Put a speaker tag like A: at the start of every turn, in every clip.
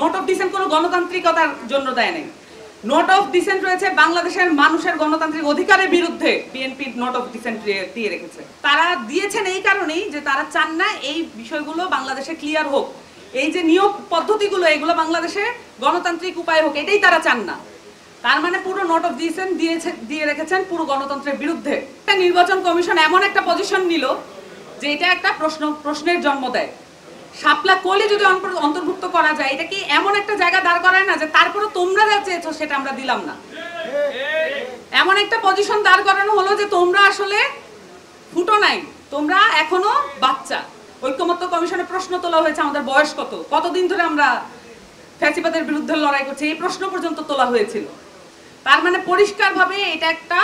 A: Note of dissent কোনো গণতান্ত্রিকতার জন্য দেয় নাই। নোট অফ ডিসেন্ট রয়েছে বাংলাদেশের মানুষের গণতান্ত্রিক অধিকারের বিরুদ্ধে বিএনপি নোট অফ ডিসেন্ট দিয়ে রেখেছে। তারা দিয়েছেন এই কারণেই যে তারা চান না এই বিষয়গুলো বাংলাদেশে ক্লিয়ার হোক, এই যে নিয়োগ পদ্ধতিগুলো এগুলো বাংলাদেশে গণতান্ত্রিক উপায় হোক, এটাই তারা চান না। তার মানে পুরো নোট অফ ডিসেন্ট দিয়ে রেখেছেন পুরো গণতন্ত্রের বিরুদ্ধে। একটা নির্বাচন কমিশন এমন একটা পজিশন নিল যে এটা একটা প্রশ্নের জন্ম দেয়। শাপলা কোলে যদি অন্তর্ভুক্ত করা যায়, এটা কি এমন একটা জায়গা দাঁড় করায় না যে তারপরে তোমরা যা চেয়েছো সেটা আমরা দিলাম না? এমন একটা পজিশন দাঁড় করানো হলো যে তোমরা আসলে ফুটো নাই, তোমরা এখনো বাচ্চা। ঐক্যমত্য কমিশনে প্রশ্ন তোলা হয়েছে আমাদের বয়স কতদিন ধরে আমরা ফ্যাসিবাদের বিরুদ্ধে লড়াই করছি, এই প্রশ্ন পর্যন্ত তোলা হয়েছিল। তার মানে পরিষ্কারভাবে এটা একটা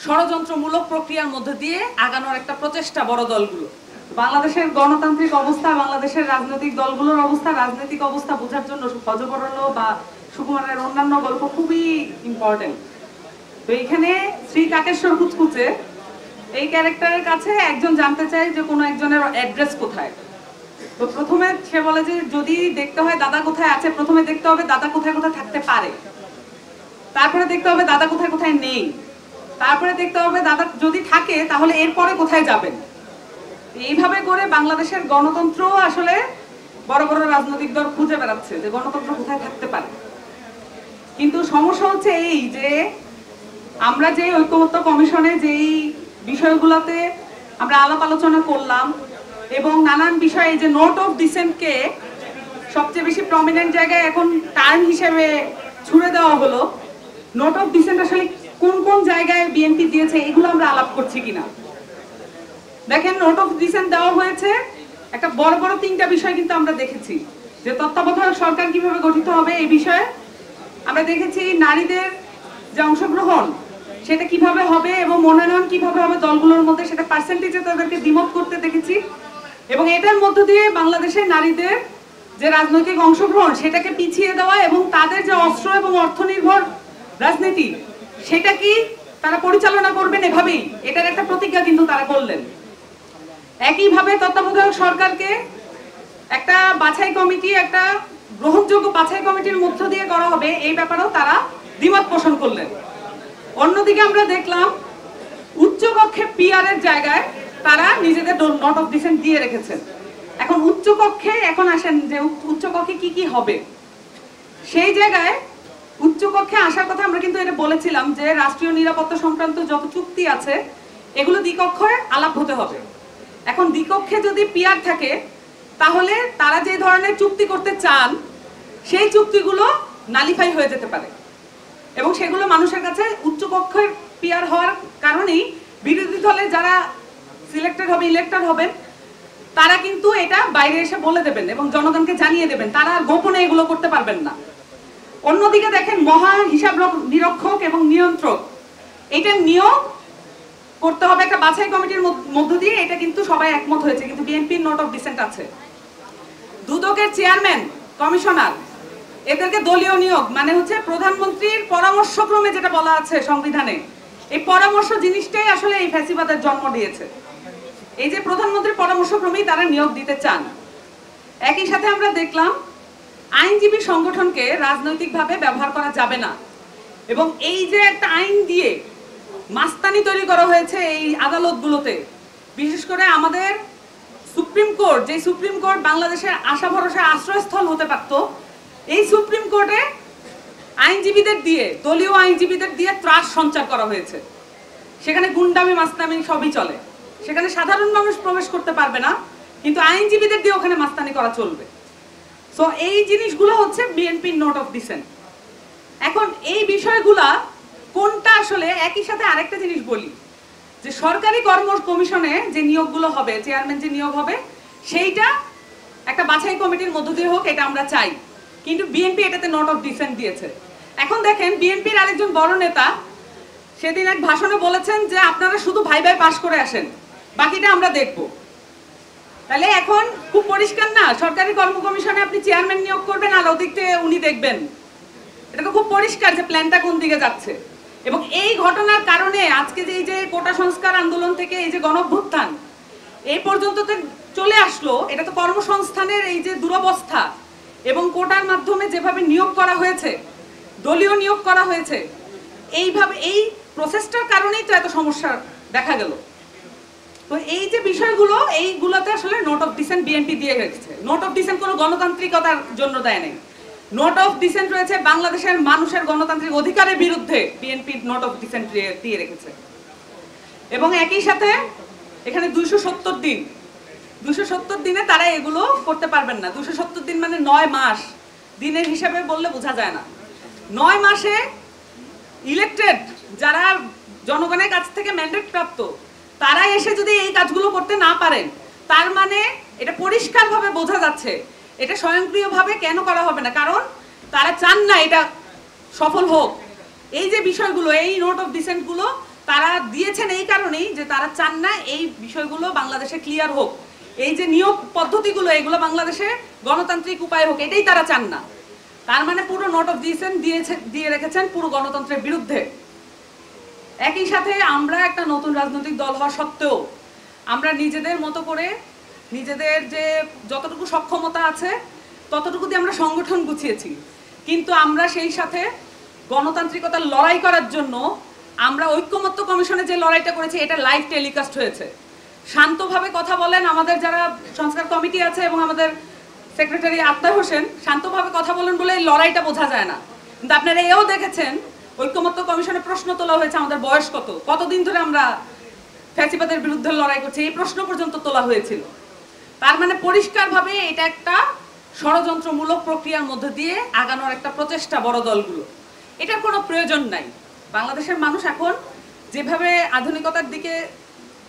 A: ষড়যন্ত্রমূলক প্রক্রিয়ার মধ্যে দিয়ে আগানোর একটা প্রচেষ্টা বড় দলগুলো। বাংলাদেশের গণতান্ত্রিক অবস্থা, বাংলাদেশের রাজনৈতিক দলগুলোর অবস্থা, রাজনৈতিক অবস্থা বোঝার জন্য হযবরল বা সুকুমারের অন্যান্য গল্প খুবই ইম্পর্টেন্ট। তো এখানে শ্রী কাকেশ্বর কুচকুচে এই ক্যারেক্টারের কাছে একজন জানতে চায় যে কোনো একজনের অ্যাড্রেস কোথায়। তো প্রথমে সে বলে যে যদি দেখতে হয় দাদা কোথায় আছে, প্রথমে দেখতে হবে দাদা কোথায় কোথায় থাকতে পারে, তারপরে দেখতে হবে দাদা কোথায় কোথায় নেই, তারপরে দেখতে হবে দাদা যদি থাকে তাহলে এরপরে কোথায় যাবেন। এইভাবে করে বাংলাদেশের গণতন্ত্র আসলে বড় বড় রাজনৈতিক দল খুঁজে বেড়াচ্ছে যে গণতন্ত্র কোথায় থাকতে পারে। কিন্তু সমস্যা হচ্ছে এই যে আমরা যে ঐক্যমত্য কমিশনে যেই বিষয়গুলোতে আমরা আলাপ আলোচনা করলাম এবং নানান বিষয়ে যে নোট অফ ডিসেন্টকে সবচেয়ে বেশি প্রমিনেন্ট জায়গায় এখন টার্ম হিসেবে ছুড়ে দেওয়া হলো, নোট অফ ডিসেন্ট আসলে কোন কোন জায়গায় বিএনপি দিয়েছে এগুলো আমরা আলাপ করছি কিনা। দেখেন, নোট অফ ডিসেন্ট দেওয়া হয়েছে একটা বড় বড় তিনটা বিষয় কিন্তু আমরা দেখেছি যে তত্ত্বাবধায়ক সরকার কিভাবে গঠিত হবে এই বিষয়ে আমরা দেখেছি, নারীদের যে অংশগ্রহণ সেটা কিভাবে হবে এবং মনোনয়ন কিভাবে হবে দলগুলোর মধ্যে সেটা পার্সেন্টেজে তাদেরকে দ্বিমত করতে দেখেছি, এবং এটার মধ্য দিয়ে বাংলাদেশের নারীদের যে রাজনৈতিক অংশগ্রহণ সেটাকে পিছিয়ে দেওয়া এবং তাদের যে অস্ত্র এবং অর্থনির্ভর রাজনীতি সেটা কি তারা পরিচালনা করবেন এভাবেই, এটার একটা প্রতিজ্ঞা কিন্তু তারা করলেন। একইভাবে তত্ত্বাবধায়ক সরকারকে একটা বাছাই কমিটি, একটা গ্রহণযোগ্য বাছাই কমিটির মধ্য দিয়ে করা হবে এই ব্যাপারেও তারা দ্বিমত পোষণ করলেন। অন্যদিকে আমরা দেখলাম উচ্চকক্ষে পিআর এর জায়গায় তারা নিজেদের নোট অফ ডিসেন্ট দিয়ে রেখেছেন। এখন উচ্চকক্ষে এখন আসেন যে উচ্চকক্ষে কি কি হবে। সেই জায়গায় উচ্চকক্ষে আসার কথা আমরা কিন্তু এটা বলেছিলাম যে রাষ্ট্রীয় নিরাপত্তা সংক্রান্ত যত চুক্তি আছে এগুলো দ্বিকক্ষে আলাপ হতে হবে। এখন দ্বিকক্ষে যদি পিআর থাকে তাহলে তারা যে ধরনের চুক্তি করতে চান সেই চুক্তিগুলো নালিফাই হয়ে যেতে পারে এবং সেগুলো মানুষের কাছে উচ্চকক্ষের পিআর হওয়ার কারণেই বিরোধী দলে যারা সিলেক্টেড হবে, ইলেক্টেড হবেন, তারা কিন্তু এটা বাইরে এসে বলে দেবেন এবং জনগণকে জানিয়ে দেবেন, তারা গোপনে এগুলো করতে পারবেন না। অন্যদিকে দেখেন, মহা হিসাব নিরীক্ষক এবং নিয়ন্ত্রক এটা নিয়োগ করতে হবে একটা বাছাই কমিটির মধ্য দিয়ে, এটা কিন্তু সবাই একমত হয়েছে, কিন্তু বিএনপির নোট অফ ডিসেন্ট আছে। দুদকের চেয়ারম্যান, কমিশনার এদেরকে দলীয় নিয়োগ, মানে হচ্ছে প্রধানমন্ত্রীর পরামর্শক্রমে যেটা বলা আছে সংবিধানে, এই পরামর্শ জিনিসটাই আসলে এই ফ্যাসিবাদের জন্ম দিয়েছে। এই যে প্রধানমন্ত্রীর পরামর্শক্রমেই তারা নিয়োগ দিতে চান। একই সাথে আমরা দেখলাম আইনজীবী সংগঠনকে রাজনৈতিকভাবে ব্যবহার করা যাবে না, এবং এই যে একটা আইন দিয়ে মাস্তানি তৈরি করা হয়েছে এই আদালতগুলোতে, বিশেষ করে আমাদের সুপ্রিম কোর্ট, যে সুপ্রিম কোর্ট বাংলাদেশের আশা ভরসা আশ্রয়স্থল হতে পারত, এই সুপ্রিম কোর্টে আইনজীবীদের দিয়ে, দলীয় আইনজীবীদের দিয়ে ত্রাস সঞ্চার করা হয়েছে। সেখানে গুন্ডামি মাস্তানি সবই চলে, সেখানে সাধারণ মানুষ প্রবেশ করতে পারবে না, কিন্তু আইনজীবীদের দিয়ে ওখানে মাস্তানি করা চলবে। সো এই জিনিসগুলো হচ্ছে বিএনপির নোট অফ ডিসেন্ট। এখন এই বিষয়গুলা কোনটা আসলে, একই সাথে আরেকটা জিনিস বলি যে সরকারি কর্ম কমিশনে যে নিয়োগগুলো হবে, চেয়ারম্যান যে নিয়োগ হবে সেইটা একটা বাছাই কমিটির মধ্য দিয়ে হোক, এটা আমরা চাই, কিন্তু বিএনপি এটাতে নোট অফ ডিসেন্ট দিয়েছে। এখন দেখেন, বিএনপির আরেকজন বড় নেতা সেদিন এক ভাষণে বলেছেন যে আপনারা শুধু ভাই ভাই পাশ করে আসেন, বাকিটা আমরা দেখব। তাহলে এখন খুব পরিষ্কার না, সরকারি কর্ম কমিশনে আপনি চেয়ারম্যান নিয়োগ করবেন আর ওদিক থেকে উনি দেখবেন, এটা তো খুব পরিষ্কার যে প্ল্যানটা কোন দিকে যাচ্ছে। এবং এই ঘটনার কারণে আজকে যে এই যে কোটা সংস্কার আন্দোলন থেকে এই যে গণঅভ্যুত্থান এই পর্যন্ত চলে আসলো, এটা তো কর্মসংস্থানের এই যে দুরবস্থা এবং কোটার মাধ্যমে যেভাবে নিয়োগ করা হয়েছে, দলীয় নিয়োগ করা হয়েছে, এইভাবে এই প্রসেসটার কারণেই তো এত সমস্যা দেখা গেল। তো এই যে বিষয়গুলো, এইগুলোতে আসলে নোট অফ ডিসেন্ট বিএনপি দিয়ে রেখেছে। নোট অফ ডিসেন্ট কোনো গণতান্ত্রিকতার জন্য দেয় নাই। নোট অফ ডিসেন্ট রয়েছে বাংলাদেশের মানুষের গণতান্ত্রিক অধিকারের বিরুদ্ধে বিএনপি নোট অফ ডিসেন্ট দিয়ে রেখেছে। এবং একই সাথে এখানে 270 দিনে তারা এগুলো করতে পারবেন না। 270 দিন মানে 9 মাস, দিনের হিসাবে বললে বোঝা যায় না। 9 মাসে ইলেক্টেড যারা জনগণের কাছ থেকে ম্যান্ডেট প্রাপ্ত, তারা এসে যদি এই কাজগুলো করতে না পারেন, তার মানে এটা পরিষ্কারভাবে বোঝা যাচ্ছে এটা স্বয়ংক্রিয়ভাবে কেন করা হবে না, কারণ তারা চান না এটা সফল হোক। এই যে বিষয়গুলো, এই নোট অফ ডিসেন্টগুলো তারা দিয়েছেন এই কারণেই যে তারা চান না এই বিষয়গুলো বাংলাদেশে ক্লিয়ার হোক, এই যে নিয়োগ পদ্ধতিগুলো এগুলো বাংলাদেশে গণতান্ত্রিক উপায় হোক, এটাই তারা চান না। তার মানে পুরো নোট অফ ডিসেন্ট দিয়ে রেখেছেন পুরো গণতন্ত্রের বিরুদ্ধে। একই সাথে আমরা একটা নতুন রাজনৈতিক দল হওয়া সত্ত্বেও আমরা নিজেদের মতো করে নিজেদের যে যতটুকু সক্ষমতা আছে ততটুকু দিয়ে আমরা সংগঠন গুছিয়েছি, কিন্তু আমরা সেই সাথে গণতান্ত্রিকতার লড়াই করার জন্য আমরা ঐক্যমত্য কমিশনে যে লড়াইটা করেছি এটা লাইভ টেলিকাস্ট হয়েছে। শান্তভাবে কথা বলেন আমাদের যারা সংস্কার কমিটি আছে এবং আমাদের সেক্রেটারি আক্তার হোসেন, শান্তভাবে কথা বলেন বলে এই লড়াইটা বোঝা যায় না। কিন্তু আপনারা এও দেখেছেন ঐক্যমত্য কমিশনে প্রশ্ন তোলা হয়েছে আমাদের বয়স কতদিন ধরে আমরা ফ্যাসিবাদের বিরুদ্ধে লড়াই করছি, এই প্রশ্ন পর্যন্ত তোলা হয়েছিল। তার মানে পরিষ্কারভাবে এটা একটা ষড়যন্ত্রমূলক প্রক্রিয়ার মধ্যে দিয়ে আগানোর একটা প্রচেষ্টা বড় দলগুলো। এটার কোনো প্রয়োজন নাই। বাংলাদেশের মানুষ এখন যেভাবে আধুনিকতার দিকে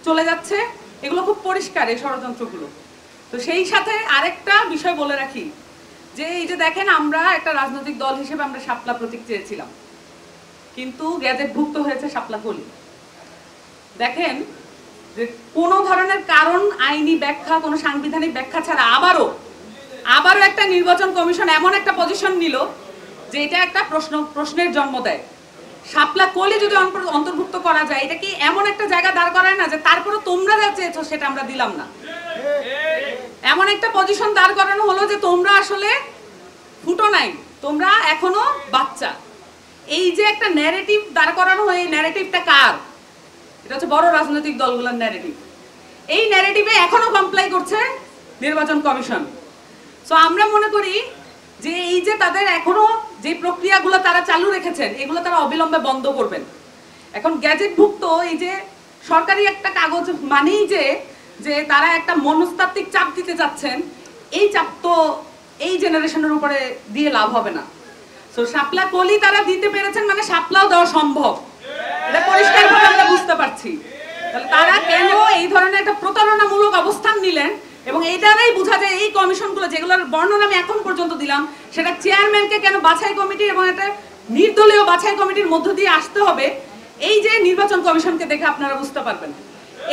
A: চলে যাচ্ছে, এগুলো খুব পরিষ্কার এই ষড়যন্ত্রগুলো। তো সেই সাথে আরেকটা বিষয় বলে রাখি যে এই যে দেখেন আমরা একটা রাজনৈতিক দল হিসেবে আমরা শাপলা প্রতীক চেয়েছিলাম, কিন্তু গ্যাজেটভুক্ত হয়েছে শাপলা কলি। দেখেন যে কোনো ধরনের কারণ, আইনি ব্যাখ্যা, কোনো সাংবিধানিক ব্যাখ্যা ছাড়া আবারও একটা নির্বাচন কমিশন এমন একটা পজিশন নিল যে এটা একটা প্রশ্নের জন্ম দেয়। শাপলা কলি যদি অন্তর্ভুক্ত করা যায়, এটা কি এমন একটা জায়গা দাঁড় করায় না যে তারপরে তোমরা যা চেয়েছো সেটা আমরা দিলাম না? এমন একটা পজিশন দাঁড় করানো হলো যে তোমরা আসলে ফুটো নাই, তোমরা এখনো বাচ্চা। এই যে একটা ন্যারেটিভ দাঁড় করানো হয়, এই ন্যারেটিভটা কার? এটা হচ্ছে বড় রাজনৈতিক দলগুলোর ন্যারেটিভ। এই ন্যারেটিভে এখনো কমপ্লাই করছে নির্বাচন কমিশন। সো আমরা মনে করি যে এই যে তাদের এখনো যে প্রক্রিয়াগুলো তারা চালু রেখেছেন এগুলো তারা অবিলম্বে বন্ধ করবেন। এখন গ্যাজেটভুক্ত এই যে সরকারি একটা কাগজ মানেই যে তারা একটা মনস্তাত্ত্বিক চাপ দিতে যাচ্ছেন, এই চাপ তো এই জেনারেশনের উপরে দিয়ে লাভ হবে না। সো শাপলা কলি তারা দিতে পেরেছেন মানে শাপলাও দেওয়া সম্ভব, এটা পরিষ্কারভাবে আমরা বুঝতে পারছি। তাহলে তারা কেন এই ধরনের একটা প্রতারণামূলক অবস্থান নিলেন, এবং এই দ্বারাই বোঝা যায় এই কমিশনগুলো যেগুলোর বর্ণনা আমি এখন পর্যন্ত দিলাম, সেটা চেয়ারম্যানকে কেন বাছাই কমিটি এবং একটা নির্দলীয় বাছাই কমিটির মধ্য দিয়ে আসতে হবে, এই যে নির্বাচন কমিশনকে দেখে আপনারা বুঝতে পারবেন।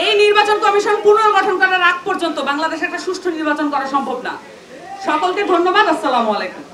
A: এই নির্বাচন কমিশন পুনর্গঠন করার আগ পর্যন্ত বাংলাদেশে একটা সুষ্ঠু নির্বাচন করা সম্ভব না। সকলকে ধন্যবাদ। আসসালামু আলাইকুম।